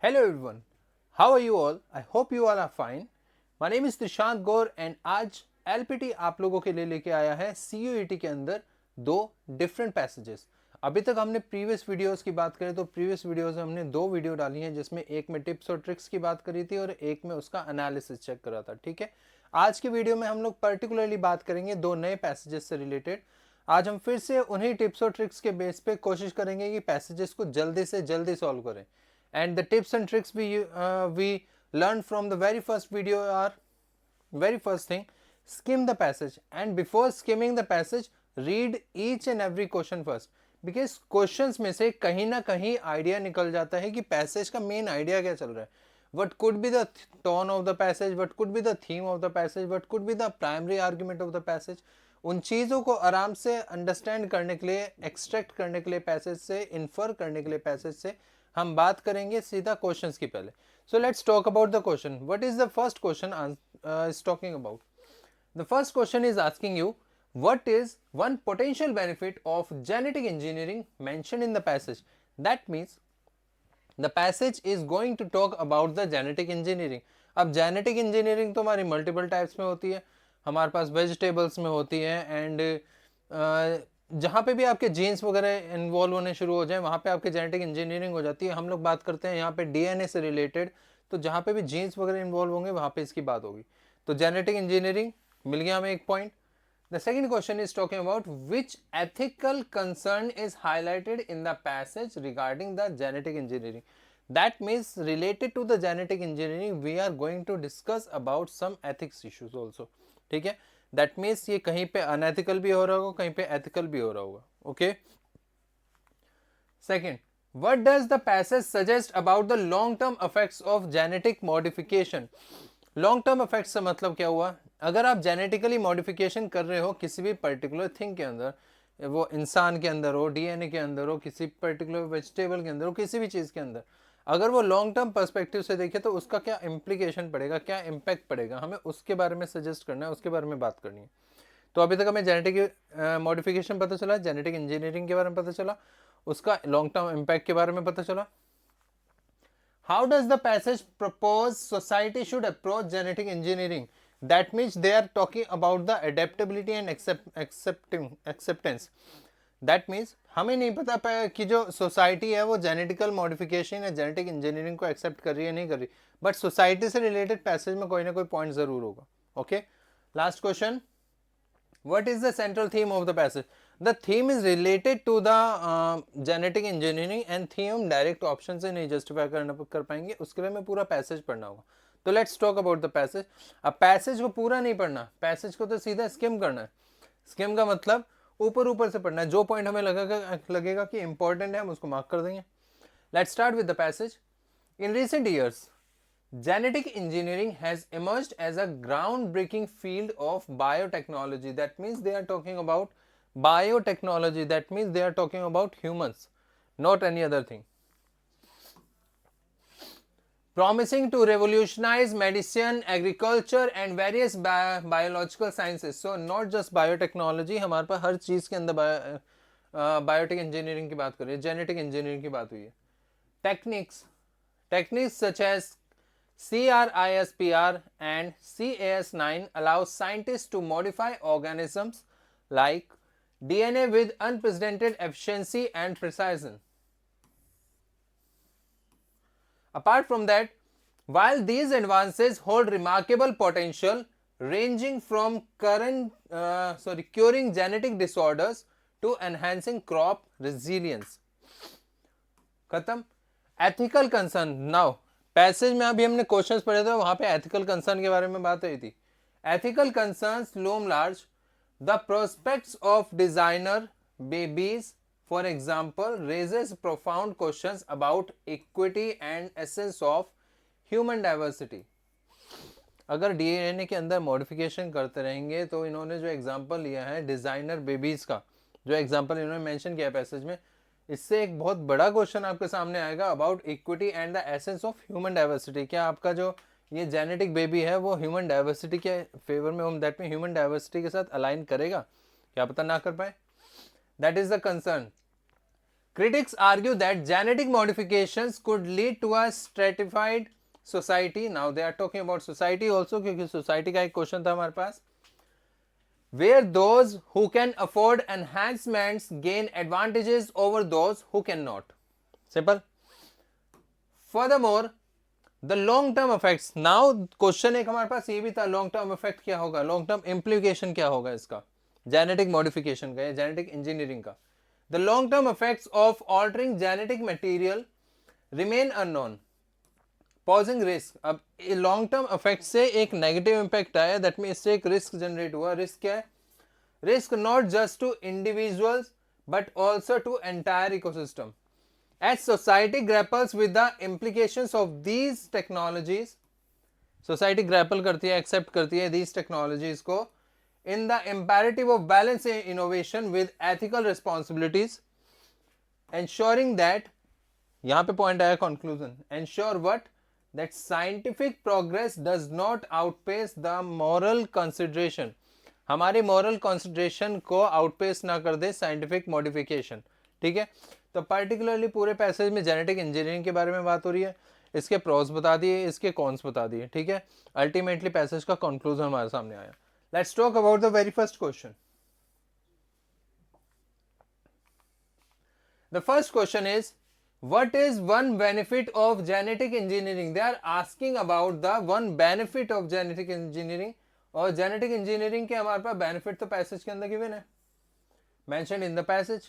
Hello everyone, how are you all? I hope you all are fine. My name is Trishant Gaur and आज LPT आप लोगों के लिए लेके आया है CUET के अंदर दो डिफरेंट पैसेजेस। अभी तक हमने प्रीवियस वीडियोस की बात करें तो प्रीवियस वीडियोस में हमने दो वीडियो डाली हैं, जिसमें एक में टिप्स और ट्रिक्स की बात करी थी और एक में उसका एनालिसिस चेक करा था। ठीक है, आज के वीडियो में हम लोग पर्टिकुलरली बात करेंगे दो नए पैसेजेस से रिलेटेड। आज हम फिर से उन्हीं टिप्स और ट्रिक्स के बेस पे कोशिश करेंगे कि पैसेजेस को जल्दी से जल्दी सॉल्व करें। And the tips and tricks we learned from the very first video are very first thing, skim the passage, and before skimming the passage read each and every question first, because questions में से कहीं ना कहीं idea निकल जाता है कि passage का मेन आइडिया क्या चल रहा है। what could be the tone of the passage, what could be the theme of the passage, what could be the primary argument of the passage। उन चीज़ों को आराम से अंडरस्टैंड करने के लिए, एक्सट्रैक्ट करने के लिए पैसेज से, इन्फर करने के लिए पैसेज से हम बात करेंगे सीधा क्वेश्चंस की पहले। सो let's talk about the question. What is the first question is talking about? The first question is asking you what is one potential benefit of genetic engineering mentioned in the passage? That means the passage is going to talk about the genetic engineering। अब genetic engineering तो हमारी multiple types में होती है, हमारे पास vegetables में होती है, एंड जहाँ पे भी आपके जीन्स वगैरह इन्वॉल्व होने शुरू हो जाए वहाँ पे आपके जेनेटिक इंजीनियरिंग हो जाती है। हम लोग बात करते हैं यहाँ पे डीएनए से रिलेटेड, तो जहाँ पे भी जीन्स वगैरह इन्वॉल्व होंगे वहाँ पे इसकी बात होगी। तो जेनेटिक इंजीनियरिंग मिल गया हमें एक point. The second question is talking about which ethical concern is highlighted in the passage regarding the genetic engineering. That means related to the genetic engineering we are going to discuss about some ethics issues also. ठीक है, that means ये कहीं पे unethical भी हो रहा होगा, कहीं पे एथिकल भी हो रहा होगा। Okay, second, what does the passage suggest about the long term effects of genetic modification? Long term effects से मतलब क्या हुआ? अगर आप जेनेटिकली मॉडिफिकेशन कर रहे हो किसी भी पर्टिकुलर थिंग के अंदर, वो इंसान के अंदर हो, डीएनए के अंदर हो, किसी पर्टिकुलर वेजिटेबल के अंदर हो, किसी भी चीज़ के अंदर, अगर वो लॉन्ग टर्म पर्सपेक्टिव से देखे तो उसका क्या इम्प्लीकेशन पड़ेगा, क्या इम्पैक्ट पड़ेगा, हमें उसके बारे में सजेस्ट करना है, उसके बारे में बात करनी है। तो अभी तक हमें जेनेटिक मॉडिफिकेशन पता चला, जेनेटिक इंजीनियरिंग के बारे में पता चला, उसका लॉन्ग टर्म इम्पैक्ट के बारे में पता चला। How does the passage propose society should approach genetic engineering? That means they are talking about the adaptability and acceptance। That means हमें नहीं पता कि जो सोसाइटी है वो जेनेटिकल मॉडिफिकेशन या जेनेटिक इंजीनियरिंग को एक्सेप्ट कर रही है नहीं कर रही, बट सोसाइटी से रिलेटेड पैसेज में कोई ना कोई पॉइंट जरूर होगा। Okay, last question, what is the central theme of the passage? The theme is related to the genetic engineering and theme direct option से नहीं justify कर पाएंगे, उसके लिए हमें पूरा पैसेज पढ़ना होगा। तो let's talk about the passage. अब पैसेज को पूरा नहीं पढ़ना, पैसेज को तो सीधा स्किम करना है। स्किम का मतलब ऊपर ऊपर से पढ़ना है, जो पॉइंट हमें लगेगा कि इंपॉर्टेंट है हम उसको मार्क कर देंगे। Let's start with the passage. In recent years genetic engineering has emerged as a groundbreaking field of biotechnology। That means they are talking about biotechnology, that means they are talking about humans, not any other thing, promising to revolutionize medicine, agriculture and various biological sciences। So not just biotechnology, हमारे पास हर चीज़ के अंदर biotech engineering की बात कर रही है, genetic engineering की बात हुई है। Techniques such as CRISPR and Cas9 allows scientists to modify organisms like DNA with unprecedented efficiency and precision। Apart from that, while these advances hold remarkable potential ranging from curing genetic disorders to enhancing crop resilience। खत्म। Ethical concern, now passage में अभी हमने questions पढ़े थे, वहां पे ethical concern के बारे में बात हुई थी। Ethical concerns loom large, the prospects of designer babies for example raises profound questions about equity and essence of human diversity. अगर डीएनए के अंदर मॉडिफिकेशन करते रहेंगे तो इन्होंने जो एग्जांपल लिया है डिजाइनर बेबीज का, जो एग्जांपल इन्होंने मेंशन किया पैसेज में, इससे एक बहुत बड़ा क्वेश्चन आपके सामने आएगा about equity and the essence of human diversity. क्या आपका जो ये जेनेटिक बेबी है वो ह्यूमन डाइवर्सिटी के फेवर में, दैट में ह्यूमन डाइवर्सिटी के साथ अलाइन करेगा? क्या पता ना कर पाए। That is the concern. Critics argue that genetic modifications could lead to a stratified society. Now they are talking about society also, क्योंकि society का एक क्वेश्चन था हमारे पास, where those who can afford enhancements gain advantages over those who cannot. Simple. Furthermore, the long term effects. Now question एक हमारे पास ये भी था, लॉन्ग टर्म इफेक्ट क्या होगा, लॉन्ग टर्म इम्प्लीकेशन क्या होगा इसका, जेनेटिक मॉडिफिकेशन का या जेनेटिक इंजीनियरिंग का. The long-term effects of altering genetic material remain unknown. Posing risk. अब लॉन्ग टर्म इफेक्ट से एक नेगेटिव इंपैक्ट आया, दैट मीन इससे एक रिस्क जनरेट हुआ. रिस्क क्या है? Risk not just to individuals but also to entire ecosystem. As society grapples with the implications of these technologies, society grapple करती है, एक्सेप्ट करती है दीज टेक्नोलॉजीज को, in the imperative of balancing innovation with ethical responsibilities, ensuring that, यहाँ पे point आया conclusion, ensure what, that scientific progress does not outpace the moral consideration. हमारी moral consideration को outpace ना कर दे scientific modification. ठीक है, तो particularly पूरे पैसेज में जेनेटिक इंजीनियरिंग के बारे में बात हो रही है, इसके प्रोस बता दिए, इसके कॉन्स बता दिए. ठीक है, अल्टीमेटली पैसेज का कंक्लूजन हमारे सामने आया. Let's talk about the very first question. The first question is, what is one benefit of genetic engineering? They are asking about the one benefit of genetic engineering. और genetic engineering के हमारे पास benefit तो passage के अंदर given है, mentioned in the passage.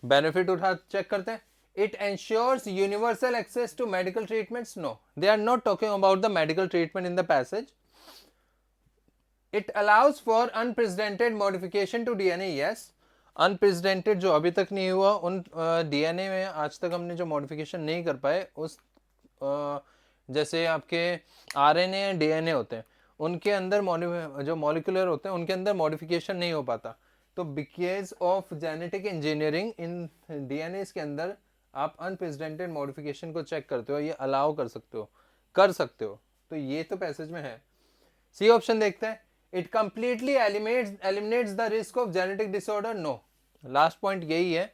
benefit उठा check करते हैं. It ensures universal access to medical treatments. No, they are not talking about the medical treatment in the passage. It allows for unprecedented modification to DNA. Yes, unprecedented जो अभी तक नहीं हुआ, उन DNA में आज तक हमने जो मॉडिफिकेशन नहीं कर पाए, उस जैसे आपके RNA या DNA होते हैं, उनके अंदर जो मॉलिक्यूलर होते हैं उनके अंदर मॉडिफिकेशन नहीं हो पाता. तो because of genetic engineering in DNAs के अंदर आप अनप्रेसिडेंटेड मॉडिफिकेशन को चेक करते हो, ये अलाउ कर सकते हो. तो ये तो पैसेज में है. सी ऑप्शन देखते हैं. It completely eliminates the risk of genetic disorder. No, last point यही है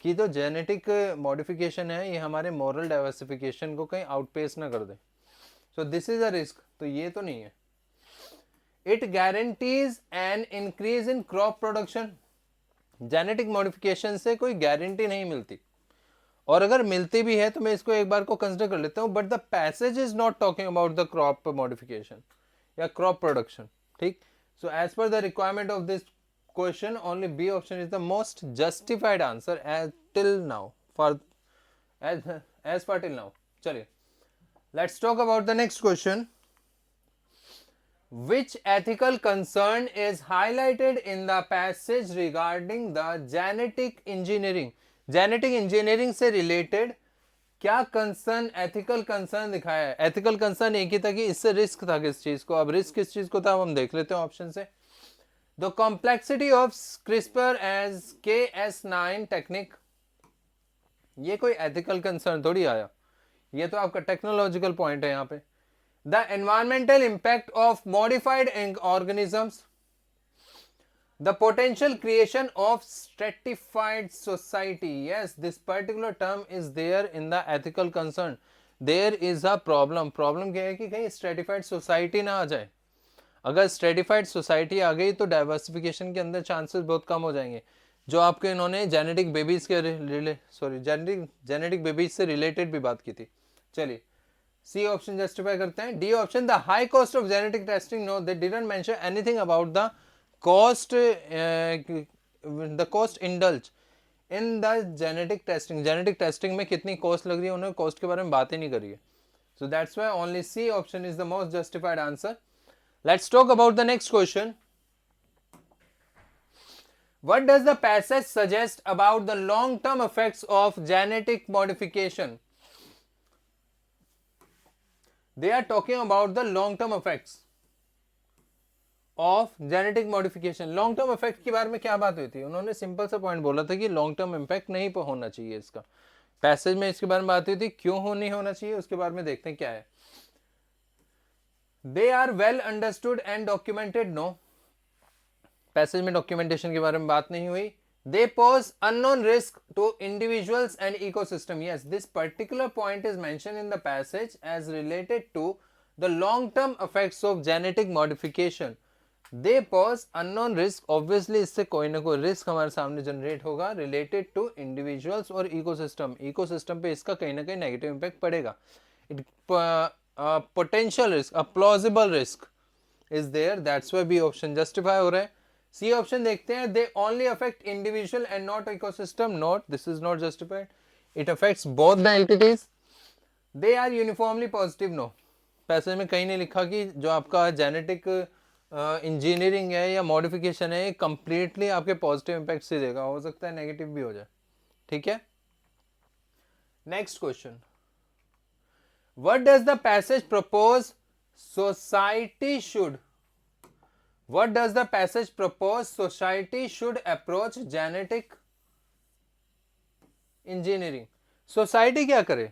कि तो जेनेटिक मॉडिफिकेशन है, ये हमारे मॉरल डाइवर्सिफिकेशन को कहीं आउटपेस ना कर दे. So this is a risk, तो ये तो नहीं है. It guarantees an increase in crop production. Genetic modification से कोई गारंटी नहीं मिलती, और अगर मिलती भी है तो मैं इसको एक बार को कंसिडर कर लेता हूँ, but the passage is not talking about the crop modification या क्रॉप प्रोडक्शन. ठीक, so as per the requirement of this question, only B option is the most justified answer as till now, for as per till now. चलिए, let's talk about the next question. Which ethical concern is highlighted in the passage regarding the genetic engineering? genetic engineering से related क्या concern, ethical concern दिखाया है? Ethical concern एक ही था कि इससे risk था किस चीज को. अब रिस्क किस चीज को था हम देख लेते हैं ऑप्शन से. The complexity of CRISPR as Cas9 technique. ये कोई एथिकल कंसर्न थोड़ी आया, ये तो आपका टेक्नोलॉजिकल पॉइंट है यहाँ पे. The environmental impact of modified organisms. The potential creation of stratified society. Yes, this particular term is there in the ethical concern. There is a problem. Problem क्या है कि कहीं stratified society ना आ जाए. अगर stratified society आ गई तो diversification के अंदर chances बहुत कम हो जाएंगे. जो आपके इन्होंने genetic babies से related भी बात की थी. चलिए, C option justify करते हैं. D option, the high cost of genetic testing. No, they didn't mention anything about the cost indulge in the genetic testing. genetic testing में कितनी cost लग रही है, उन्होंने cost के बारे में बात ही नहीं करी है. So that's why only C option is the most justified answer. Let's talk about the next question. What does the passage suggest about the long-term effects of genetic modification? They are talking about the long-term effects of genetic modification. Long term effect के बारे में क्या बात हुई थी? उन्होंने simple सा point बोला था कि लॉन्ग टर्म इम्पैक्ट नहीं होना चाहिए. इसका पैसेज में इसके बारे में बात हुई थी, क्यों नहीं होना चाहिए उसके बारे में देखते हैं क्या है. They are well understood and documented. No, passage में डॉक्यूमेंटेशन के बारे में बात नहीं हुई. They pose unknown risk to individuals and ecosystem. Yes, this particular point is mentioned in the passage as related to the long term effects of genetic modification. They pose unknown risk. Obviously इससे कोई ना कोई risk हमारे सामने generate होगा related to individuals और ecosystem. Ecosystem पे इसका कहीं ना कहीं नेगेटिव इंपैक्ट पड़ेगा. It potential risk, a plausible risk is there. That's why B option justify हो रहा है. सी ऑप्शन देखते हैं. They only affect individual and not ecosystem. Not, this is not justified. It affects both the entities. They are uniformly positive. No, passage में कहीं नहीं लिखा कि जो आपका जेनेटिक इंजीनियरिंग है या मॉडिफिकेशन है कंप्लीटली आपके पॉजिटिव इंपैक्ट से देगा. हो सकता है नेगेटिव भी हो जाए. ठीक है. Next question. What does the passage propose society should What does the passage propose society should approach genetic engineering? Society क्या करे?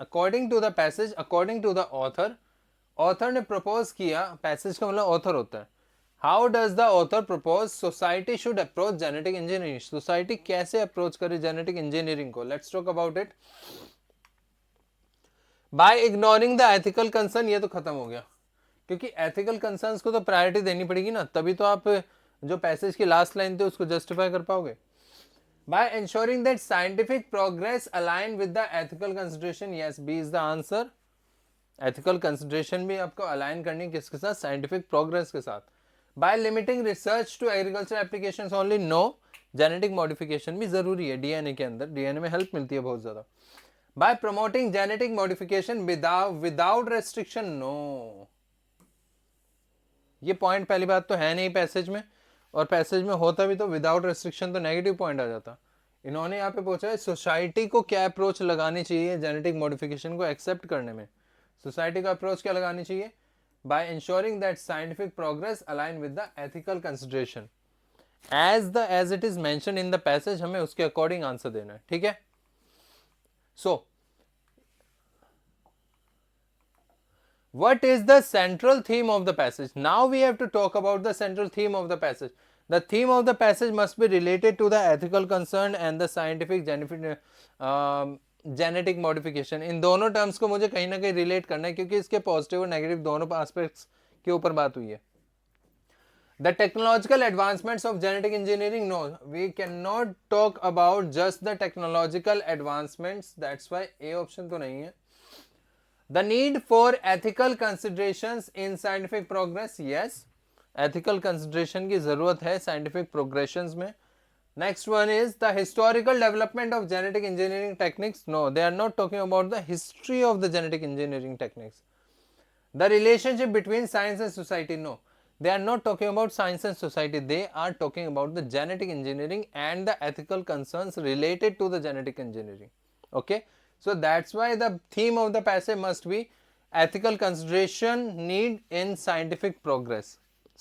According to the passage, according to the author ने propose किया. passage का मतलब author होता है. How does the author propose society should approach genetic engineering? Society कैसे approach करे genetic engineering को? Let's talk about it. By ignoring the ethical concern. ये तो खत्म हो गया, क्योंकि एथिकल कंसर्न्स को तो प्रायोरिटी देनी पड़ेगी ना, तभी तो आप जो पैसेज की लास्ट लाइन थे उसको जस्टिफाई कर पाओगे. By ensuring that scientific progress align with the ethical consideration. Yes, B is the answer. Ethical consideration भी आपको अलाइन करनी किसके साथ? साइंटिफिक प्रोग्रेस के साथ. By limiting research to agriculture applications only. No, genetic modification भी जरूरी है डीएनए के अंदर. डीएनए में हेल्प मिलती है बहुत ज्यादा. By promoting genetic modification without restriction. No, ये पॉइंट पहली बात तो है नहीं पैसेज में, और पैसेज में होता भी तो विदाउट रेस्ट्रिक्शन तो नेगेटिव पॉइंट आ जाता. इन्होंने यहाँ पे पूछा है सोसाइटी को क्या अप्रोच लगानी चाहिए जेनेटिक मॉडिफिकेशन को एक्सेप्ट करने में. सोसाइटी का अप्रोच क्या लगानी चाहिए? By ensuring that scientific progress align with the ethical consideration. As it is mention in the passage, हमें उसके अकॉर्डिंग आंसर देना है. ठीक है. सो what is the central theme of the passage? Now we have to talk about the central theme of the passage. The theme of the passage must be related to the ethical concern and the scientific genetic modification. इन दोनों terms को मुझे कहीं ना कहीं relate करना है, क्योंकि इसके पॉजिटिव और नेगेटिव दोनों एस्पेक्ट्स के ऊपर बात हुई है. The technological advancements of genetic engineering. No, we cannot talk about just the technological advancements. That's why A option तो नहीं है. The need for ethical considerations in scientific progress. Yes, ethical consideration की जरूरत है scientific progressions में. Next one is the historical development of genetic engineering techniques. No, they are not talking about the history of the genetic engineering techniques. The relationship between science and society. No, they are not talking about science and society. They are talking about the genetic engineering and the ethical concerns related to the genetic engineering. Okay. So that's why the theme of the passage must be ethical consideration need in scientific progress.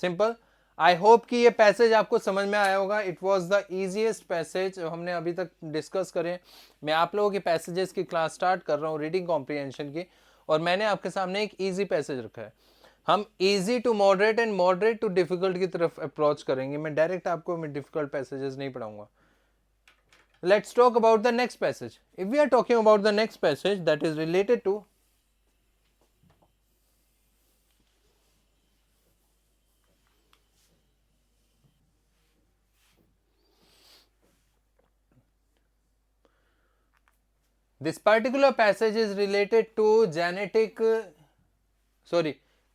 Simple. I hope कि ये passage आपको समझ में आया होगा. It was the easiest passage हमने अभी तक डिस्कस करे. मैं आप लोगों के पैसेजेस की क्लास स्टार्ट कर रहा हूँ रीडिंग कॉम्प्रिहेंशन की, और मैंने आपके सामने एक ईजी पैसेज रखा है. हम easy to moderate and moderate to difficult की तरफ अप्रोच करेंगे. मैं डायरेक्ट आपको मैं डिफिकल्ट पैसेजेस नहीं पढ़ाऊंगा. Let's talk about the next passage. If we are talking about the next passage that is related to this particular passage is related to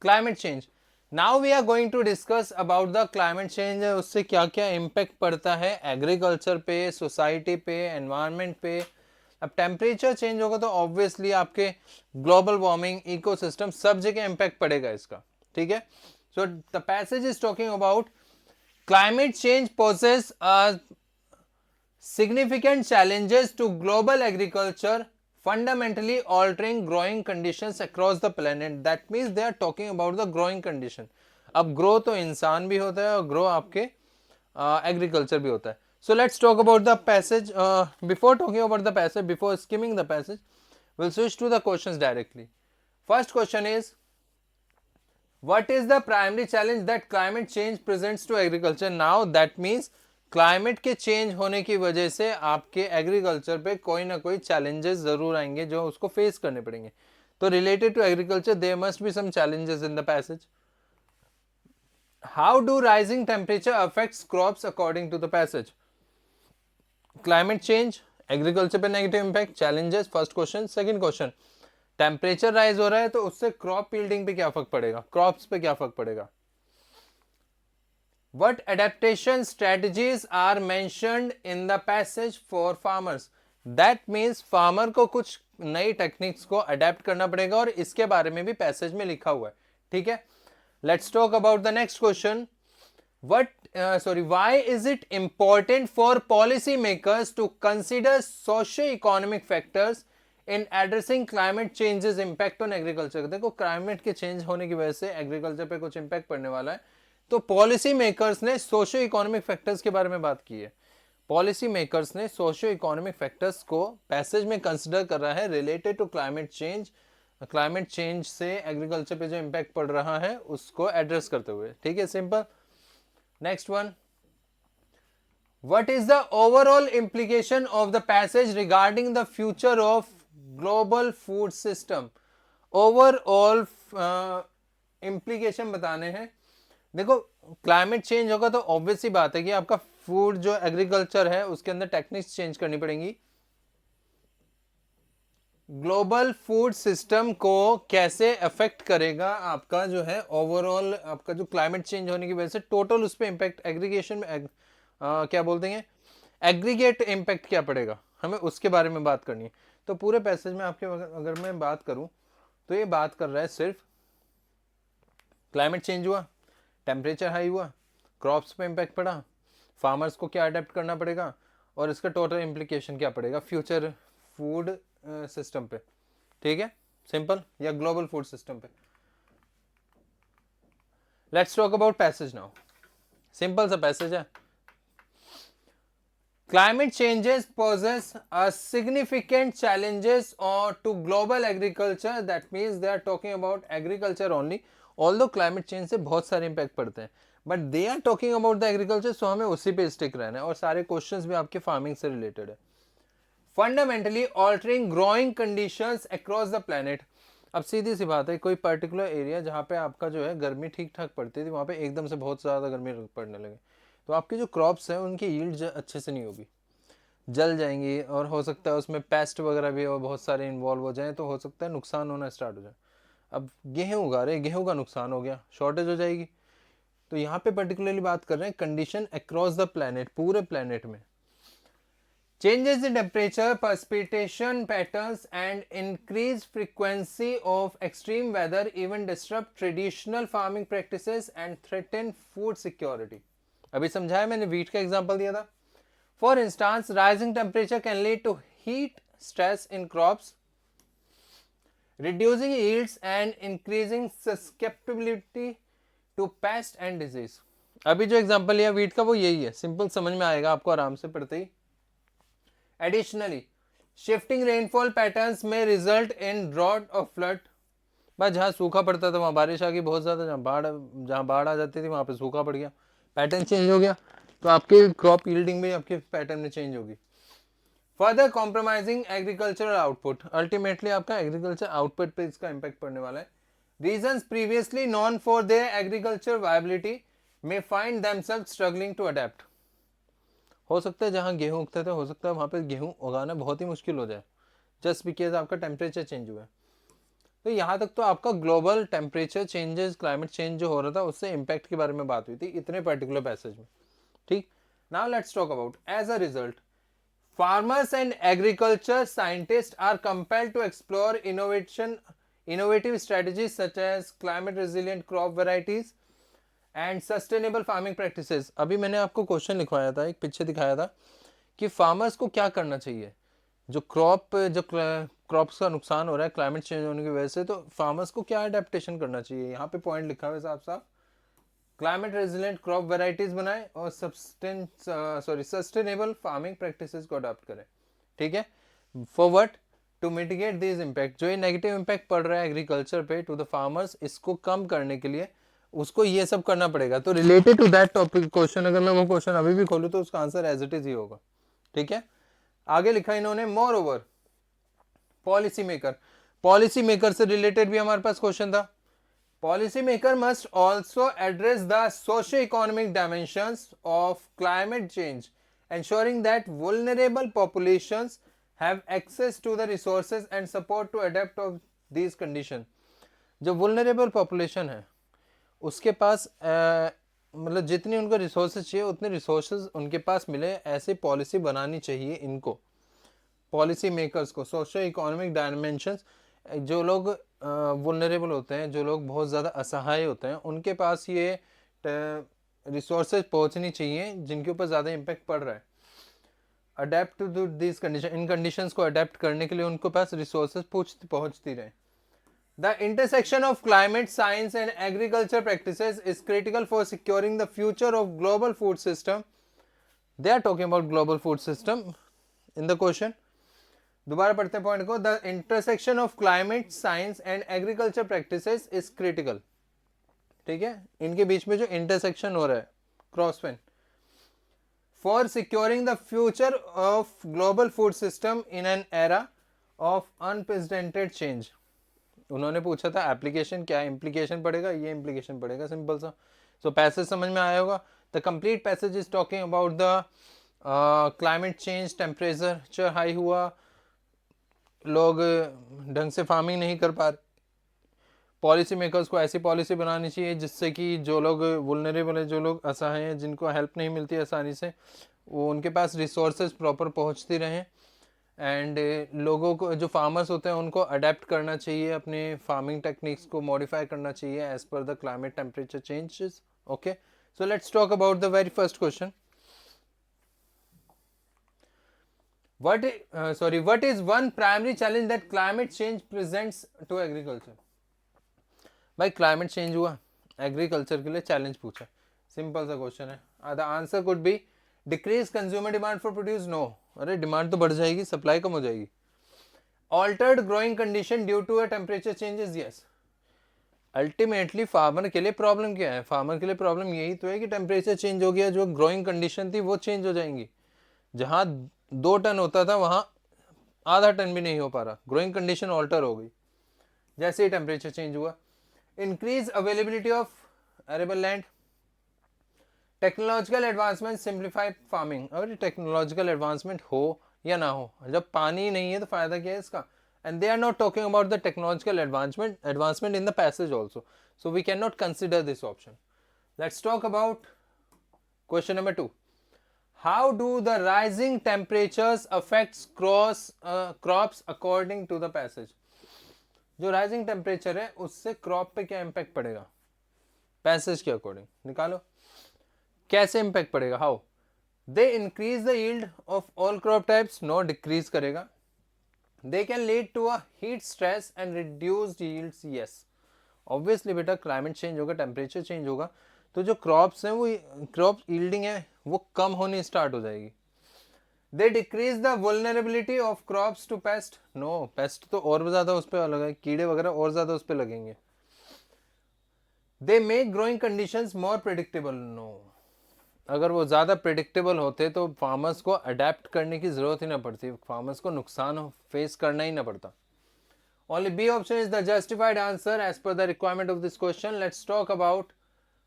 climate change. Now we are going to discuss about the climate change. उससे क्या क्या impact पड़ता है agriculture पे, society पे, environment पे. अब temperature change होगा तो ऑब्वियसली आपके ग्लोबल वार्मिंग, इकोसिस्टम, सब जगह इम्पैक्ट पड़ेगा इसका. ठीक है. So the passage is talking about climate change poses a significant challenges to global agriculture, fundamentally altering growing conditions across the planet. That means they are talking about the growing condition. अब grow तो इंसान भी होता है और grow आपके agriculture भी होता है. So let's talk about the passage. Before talking about the passage, before skimming the passage, we'll switch to the questions directly. First question is, what is the primary challenge that climate change presents to agriculture? Now that means climate के change होने की वजह से आपके agriculture पे कोई ना कोई चैलेंजेस जरूर आएंगे जो उसको फेस करने पड़ेंगे. तो related to agriculture there must be some challenges in the passage. How do rising temperature affects crops according to the passage? Climate change, agriculture पे negative impact, challenges. First question. Second question, temperature rise हो रहा है तो उससे crop yielding पे क्या फर्क पड़ेगा, क्रॉप्स पे क्या फर्क पड़ेगा. What adaptation strategies are mentioned in the passage for farmers? That means farmer को कुछ नई टेक्निक्स को अडेप्ट करना पड़ेगा और इसके बारे में भी पैसेज में लिखा हुआ है. ठीक है. Let's talk about the next question. Why is it important for policymakers to consider socio-economic factors in addressing climate change's impact on agriculture? देखो क्लाइमेट के चेंज होने की वजह से एग्रीकल्चर पे कुछ इम्पैक्ट पड़ने वाला है, तो पॉलिसी मेकर्स ने सोशियो इकोनॉमिक फैक्टर्स के बारे में बात की है. पॉलिसी मेकर्स ने सोशियो इकोनॉमिक फैक्टर्स को पैसेज में कंसिडर कर रहा है related to climate change. Climate change से एग्रीकल्चर पे जो इम्पैक्ट पड़ रहा है उसको एड्रेस करते हुए. ठीक है, simple. Next one. What is the overall implication of the passage regarding the future of global food system? Overall implication बताने हैं. देखो क्लाइमेट चेंज होगा तो ऑब्वियस सी बात है कि आपका फूड जो एग्रीकल्चर है उसके अंदर टेक्निक्स चेंज करनी पड़ेंगी. ग्लोबल फूड सिस्टम को कैसे अफेक्ट करेगा आपका जो है ओवरऑल, आपका जो क्लाइमेट चेंज होने की वजह से टोटल उस पर इम्पैक्ट एग्रीगेशन में क्या बोलते हैं, एग्रीगेट इम्पैक्ट क्या पड़ेगा, हमें उसके बारे में बात करनी है. तो पूरे पैसेज में आपके अगर मैं बात करूं तो ये बात कर रहा है सिर्फ क्लाइमेट चेंज हुआ, टेम्परेचर हाई हुआ, क्रॉप्स पे इम्पैक्ट पड़ा, फार्मर्स को क्या अडेप्ट करना पड़ेगा और इसका टोटल इम्प्लीकेशन क्या पड़ेगा फ्यूचर फूड सिस्टम पे. ठीक है, सिंपल, या ग्लोबल फूड सिस्टम पे. Let's talk about passage now. Simple सा पैसेज है. Climate changes poses a significant challenges or to global agriculture. That means they are talking about agriculture only. Although climate change से बहुत सारे impact पड़ते हैं, but they are talking about the agriculture, so हमें उसी पे stick रहना है और सारे questions भी आपके farming से related है. Fundamentally altering growing conditions across the planet. अब सीधी सी बात है, कोई पर्टिकुलर एरिया जहाँ पे आपका जो है गर्मी ठीक ठाक पड़ती थी वहाँ पे एकदम से बहुत ज़्यादा गर्मी पड़ने लगे तो आपकी जो क्रॉप्स हैं उनकी यील्ड अच्छे से नहीं होगी, जल जाएंगी और हो सकता है उसमें पेस्ट वगैरह भी और बहुत सारे इन्वॉल्व हो जाएं तो हो सकता है नुकसान होना स्टार्ट हो जाए. अब गेहूँ उगा रहे, गेहूँ का नुकसान हो गया, शॉर्टेज हो जाएगी. तो यहाँ पे पर्टिकुलरली बात कर रहे हैं कंडीशन अक्रॉस द प्लैनेट, पूरे प्लैनेट में. Changes in temperature, precipitation patterns and increased frequency of extreme weather even disrupt traditional farming practices and threaten food security. अभी समझाया मैंने, वीट का एग्जांपल दिया था. For instance, rising temperature can lead to heat stress in crops, reducing yields and increasing susceptibility to pest and disease. अभी जो example लिया wheat का वो यही है, सिंपल समझ में आएगा आपको आराम से पढ़ते ही. Additionally, shifting rainfall patterns may result in drought or flood. बस जहाँ सूखा पड़ता था वहाँ बारिश आ गई बहुत ज़्यादा, जहाँ बाढ़ आ जाती थी वहाँ पे सूखा पड़ गया, पैटर्न चेंज हो गया, तो आपके क्रॉप यील्डिंग भी आपके पैटर्न में चेंज होगी. Further compromising agricultural output. Ultimately आपका एग्रीकल्चर आउटपुट पे इसका इम्पैक्ट पड़ने वाला है. Regions previously known for their agriculture viability may find themselves struggling to adapt. हो सकता है जहाँ गेहूँ उगते थे हो सकता है वहाँ पे गेहूँ उगाना बहुत ही मुश्किल हो जाए जस्ट बिकॉज आपका टेम्परेचर चेंज हुआ है. तो यहाँ तक तो आपका global temperature changes, climate change जो हो रहा था उससे इम्पैक्ट के बारे में बात हुई थी इतने पर्टिकुलर पैसेज में. ठीक, now let's talk about as a result farmers and agriculture scientist are compelled to explore innovative strategies such as climate resilient crop varieties and sustainable farming practices. अभी मैंने आपको क्वेश्चन लिखवाया था, एक पीछे दिखाया था कि फार्मर्स को क्या करना चाहिए जो क्रॉप्स का नुकसान हो रहा है क्लाइमेट चेंज होने की वजह से, तो फार्मर्स को क्या अडेप्टेशन करना चाहिए. यहाँ पे पॉइंट लिखा हुआ है साफ साफ, क्लाइमेट रेजिलिएंट क्रॉप वेराइटीज बनाए और सस्टेनेबल फार्मिंग प्रैक्टिसेस को अडॉप्ट करें. ठीक है, for what, to mitigate this impact. जो ये नेगेटिव इम्पैक्ट पड़ रहा है एग्रीकल्चर पे टू द फार्मर्स, इसको कम करने के लिए उसको ये सब करना पड़ेगा। तो related to that topic question, अगर मैं वो क्वेश्चन अभी भी खोलूँ तो उसका आंसर एज इट इज ही होगा। ठीक है, आगे लिखा इन्होंने, moreover policy maker, policy maker से रिलेटेड भी हमारे पास क्वेश्चन था। Policy maker must also address the socio economic dimensions of climate change, ensuring that vulnerable populations have access to the resources and support to adapt of these conditions। जो vulnerable population है उसके पास मतलब जितनी उनको resources चाहिए उतने resources उनके पास मिले, ऐसी पॉलिसी बनानी चाहिए इनको, पॉलिसी मेकर्स को। सोशो इकोनॉमिक डायमेंशंस, जो लोग वुलनरेबल होते हैं, जो लोग बहुत ज़्यादा असहाय होते हैं, उनके पास ये रिसोर्सेज पहुंचनी चाहिए जिनके ऊपर ज़्यादा इम्पैक्ट पड़ रहा है। अडेप्ट टू दिस कंडीशन, इन कंडीशंस को अडेप्ट करने के लिए उनको पास रिसोर्सेज पहुंचती रहे। The intersection of climate science and agriculture practices is critical for securing the future of global food system. They are talking about global food system in the question. दोबारा पढ़ते हैं पॉइंट को। The intersection of climate science and agriculture practices is critical। ठीक है, इनके बीच में जो intersection हो रहा है, क्रॉसपेन, for securing the future of global food system in an era of unprecedented change। उन्होंने पूछा था एप्लीकेशन क्या है, इम्प्लीकेशन पड़ेगा, ये इम्प्लीकेशन पड़ेगा, सिंपल सा। सो पैसेज समझ में आया होगा। The complete passage is talking about the climate change, temperature high हुआ, लोग ढंग से फार्मिंग नहीं कर पा रहे, पॉलिसी मेकर्स को ऐसी पॉलिसी बनानी चाहिए जिससे कि जो लोग वुलनरेबल है, जो लोग असहाय हैं, जिनको हेल्प नहीं मिलती आसानी से, वो उनके पास रिसोर्सेज प्रॉपर पहुंचती रहें। एंड लोगों को, जो फार्मर्स होते हैं, उनको अडेप्ट करना चाहिए, अपने फार्मिंग टेक्निक्स को मॉडिफाई करना चाहिए as per the climate temperature changes. Okay, so let's talk about the very first question. what is one primary challenge that climate change presents to agriculture? भाई क्लाइमेट चेंज हुआ, agriculture के लिए challenge पूछा, simple सा question है। The answer could be decrease consumer demand for produce. No, अरे demand तो बढ़ जाएगी, सप्लाई कम हो जाएगी। Altered growing condition due to a temperature changes, yes. Ultimately farmer के लिए प्रॉब्लम क्या है? फार्मर के लिए प्रॉब्लम यही तो है कि टेम्परेचर चेंज हो गया, जो ग्रोइंग कंडीशन थी वो चेंज हो जाएंगी। जहां 2 टन होता था वहां आधा टन भी नहीं हो पा रहा, ग्रोइंग कंडीशन ऑल्टर हो गई जैसे ही टेम्परेचर चेंज हुआ। Increase availability of arable land, technological advancement simplify farming. और टेक्नोलॉजिकल एडवांसमेंट हो या ना हो, जब पानी नहीं है तो फायदा क्या है इसका? And they are not talking about the technological advancement in the passage also, so we can not consider this option. Let's talk about question number 2। How do the rising temperatures affects crops according to the passage? जो rising temperature है उससे crop पे क्या impact पड़ेगा passage के according? निकालो कैसे impact पड़ेगा। How they increase the yield of all crop types? No, decrease करेगा। They can lead to a heat stress and reduced yields, yes. Obviously बेटा, क्लाइमेट चेंज होगा, टेम्परेचर चेंज होगा, तो जो क्रॉप्स हैं वो क्रॉप यील्डिंग है वो कम होनी स्टार्ट हो जाएगी। They decrease the vulnerability of crops to pest? No, pest तो और ज्यादा उस पर लगा, कीड़े वगैरह और ज्यादा उस पर लगेंगे। They make growing conditions more predictable? No, अगर वो ज़्यादा प्रिडिक्टेबल होते तो फार्मर्स को अडेप्ट करने की ज़रूरत ही ना पड़ती, फार्मर्स को नुकसान फेस करना ही ना पड़ता। Only B option is the justified answer as per the requirement of this question. Let's talk about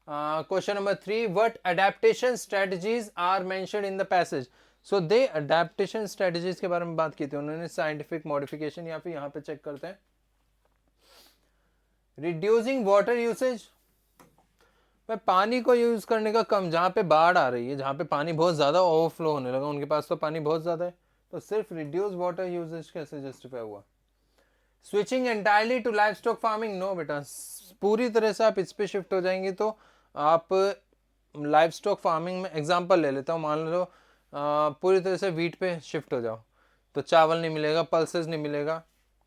question number 3। What adaptation strategies are mentioned in the passage? So they adaptation strategies के बारे में बात की थी उन्होंने, scientific modification, या फिर यहाँ पे चेक करते हैं रिड्यूसिंग वाटर यूसेज। पानी को यूज करने का कम, जहाँ पे बाढ़ आ रही है, जहाँ पे पानी बहुत ज्यादा ओवरफ्लो होने लगा, उनके पास तो पानी बहुत ज्यादा है, तो सिर्फ रिड्यूस वाटर यूजेज कैसे जस्टिफाई हुआ? Switching entirely to livestock farming? No बेटा, पूरी तरह से आप इस पे शिफ्ट हो जाएंगे तो आप लाइव स्टॉक फार्मिंग में, एग्जाम्पल ले लेता हूँ, मान लो पूरी तरह से वीट पे शिफ्ट हो जाओ तो चावल नहीं मिलेगा, पल्सेस नहीं मिलेगा,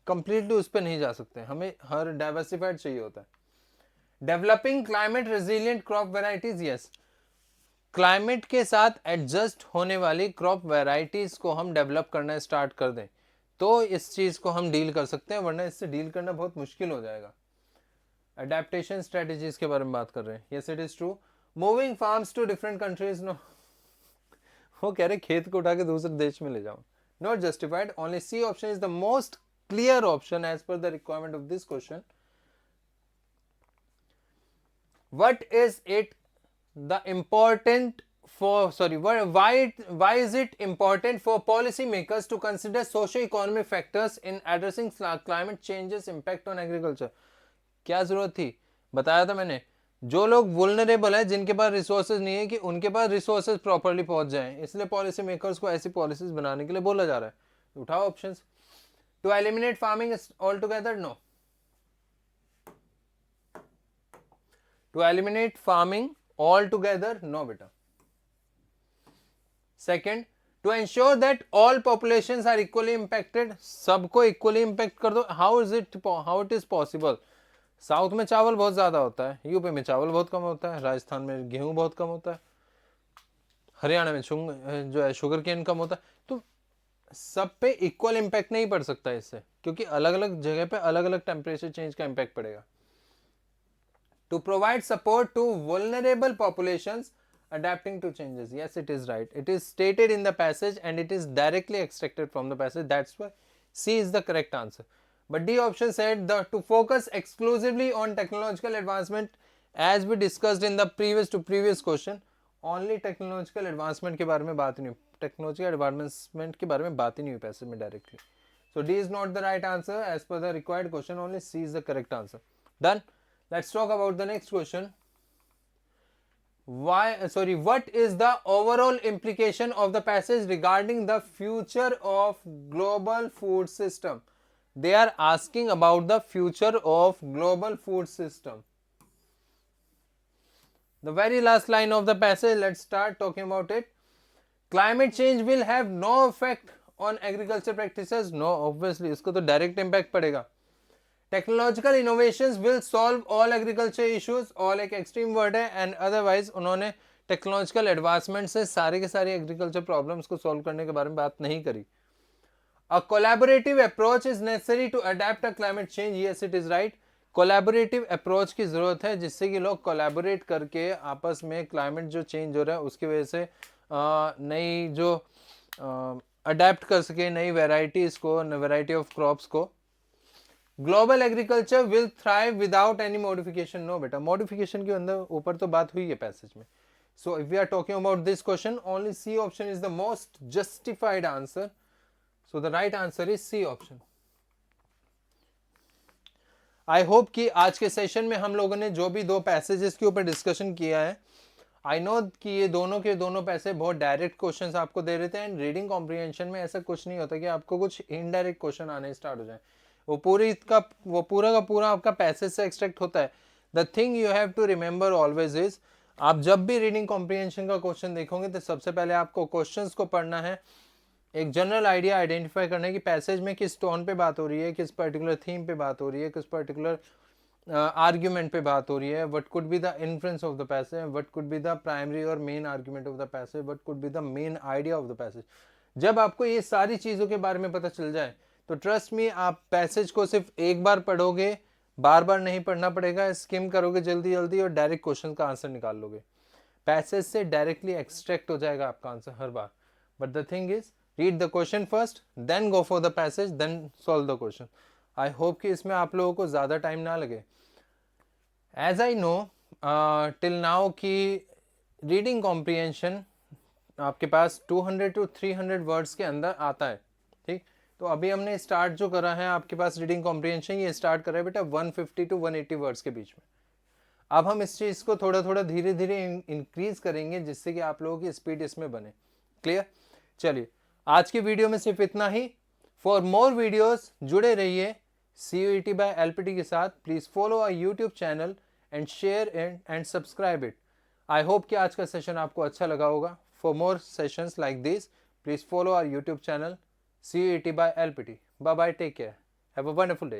कंप्लीटली उस पर नहीं जा सकते, हमें हर डाइवर्सिफाइड चाहिए होता है। Developing climate resilient crop varieties, yes. Climate के साथ एडजस्ट होने वाली क्रॉप वेराइटीज को हम डेवलप करना स्टार्ट कर दें तो इस चीज को हम डील कर सकते हैं, वरना इससे डील करना बहुत मुश्किल हो जाएगा। अडेप्टेशन स्ट्रेटेजीज के बारे में बात कर रहे हैं. Yes it is true. Moving farms to different countries, no. वो कह रहे खेत को उठा के दूसरे देश में ले जाओ. Not justified. Only C option is the most clear option as per the requirement of this question. What is it the important for, sorry, why is it important for policymakers to consider socio-economic factors in addressing climate change's impact on agriculture? क्या जरूरत थी? बताया था मैंने, जो लोग वुल्नरेबल है, जिनके पास रिसोर्सेज नहीं है, कि उनके पास रिसोर्सेज प्रॉपरली पहुंच जाएं, इसलिए पॉलिसी मेकर्स को ऐसी पॉलिसीज बनाने के लिए बोला जा रहा है. उठाओ options. To eliminate farming all together, no. To eliminate farming altogether, no beta. Second, to ensure that all populations are equally impacted, सबको equally impact कर दो. How it is possible? South में चावल बहुत ज्यादा होता है, यूपी में चावल बहुत कम होता है, राजस्थान में गेहूं बहुत कम होता है, हरियाणा में जो है शुगर केन कम होता है. तो सब पे इक्वल इम्पैक्ट नहीं पड़ सकता इससे, क्योंकि अलग अलग जगह पे अलग अलग टेम्परेचर चेंज का इम्पैक्ट पड़ेगा. To provide support to vulnerable populations adapting to changes. Yes, it is right. It is stated in the passage and it is directly extracted from the passage. That's why C is the correct answer. But D option said to focus exclusively on technological advancement, as we discussed in the previous question. Only technological advancement के बारे में बात नहीं, technological advancement के बारे में बात ही नहीं हुई passage में directly. So D is not the right answer as per the required question. Only C is the correct answer. Done. Let's talk about the next question. What is the overall implication of the passage regarding the future of global food system? They are asking about the future of global food system. The very last line of the passage, let's start talking about it. Climate change will have no effect on agriculture practices. No, obviously, इसको तो direct impact पड़ेगा. Technological innovations will solve all agriculture issues. All एक extreme word है, and otherwise उन्होंने technological advancement से सारे के सारे एग्रीकल्चर प्रॉब्लम्स को सॉल्व करने के बारे में बात नहीं करी. A collaborative approach is necessary to adapt a climate change. Yes it is right. Collaborative approach की जरूरत है, जिससे कि लोग कोलैबोरेट करके आपस में क्लाइमेट जो चेंज हो रहा है उसकी वजह से नई जो अडेप्ट कर सके, नई वेराइटीज को, वेराइटी ऑफ क्रॉप्स को. Global agriculture will thrive without any modification. No बेटा, मॉडिफिकेशन के अंदर ऊपर तो बात हुई है पैसेज में. So if we are talking about this question, only C option is the most justified answer. So the right answer is C option. I hope कि आज के सेशन में हम लोगों ने जो भी दो पैसेजेस के ऊपर डिस्कशन किया है, आई नो कि ये दोनों के दोनों पैसे बहुत डायरेक्ट क्वेश्चंस आपको दे रहे थे, एंड रीडिंग कॉम्प्रिहेंशन में ऐसा कुछ नहीं होता कि आपको कुछ इनडायरेक्ट क्वेश्चन आने स्टार्ट हो जाए. वो पूरा का पूरा आपका पैसेज से एक्सट्रैक्ट होता है. The thing you have to remember always is, आप जब भी रीडिंग कॉम्प्रिहेंशन का क्वेश्चन देखोगे तो सबसे पहले आपको क्वेश्चंस को पढ़ना है, एक जनरल आइडिया आइडेंटिफाई करना है कि पैसेज में किस टोन पे बात हो रही है, किस पर्टिकुलर थीम पे बात हो रही है, किस पर्टिकुलर आर्ग्यूमेंट पे बात हो रही है. What could be the influence of the passage, what could be the primary और main argument of the passage, what could be the main idea of the passage. जब आपको ये सारी चीज़ों के बारे में पता चल जाए तो ट्रस्ट मी, आप पैसेज को सिर्फ एक बार पढ़ोगे, बार बार नहीं पढ़ना पड़ेगा, स्किम करोगे जल्दी जल्दी और डायरेक्ट क्वेश्चन का आंसर निकाल लोगे. पैसेज से डायरेक्टली एक्सट्रैक्ट हो जाएगा आपका आंसर हर बार. But the thing is, read the question first, then go for the passage, then solve the question. I hope कि इसमें आप लोगों को ज़्यादा टाइम ना लगे. As I know till now कि रीडिंग कॉम्प्रिहेंशन आपके पास 200 to 300 वर्ड्स के अंदर आता है. ठीक, तो अभी हमने स्टार्ट जो करा है आपके पास रीडिंग कॉम्प्रिहेंशन, ये स्टार्ट करा है बेटा 150 to 180 वर्ड्स के बीच में. अब हम इस चीज़ को थोड़ा थोड़ा धीरे धीरे इंक्रीज करेंगे, जिससे कि आप लोगों की स्पीड इसमें बने. क्लियर? चलिए, आज की वीडियो में सिर्फ इतना ही. फॉर मोर वीडियोस जुड़े रहिए CUET by LPT के साथ. Please follow our YouTube channel and share and subscribe it. I hope कि आज का सेशन आपको अच्छा लगा होगा. For more sessions like this, please follow our YouTube channel CUET by LPT. Bye bye, take care. Have a wonderful day.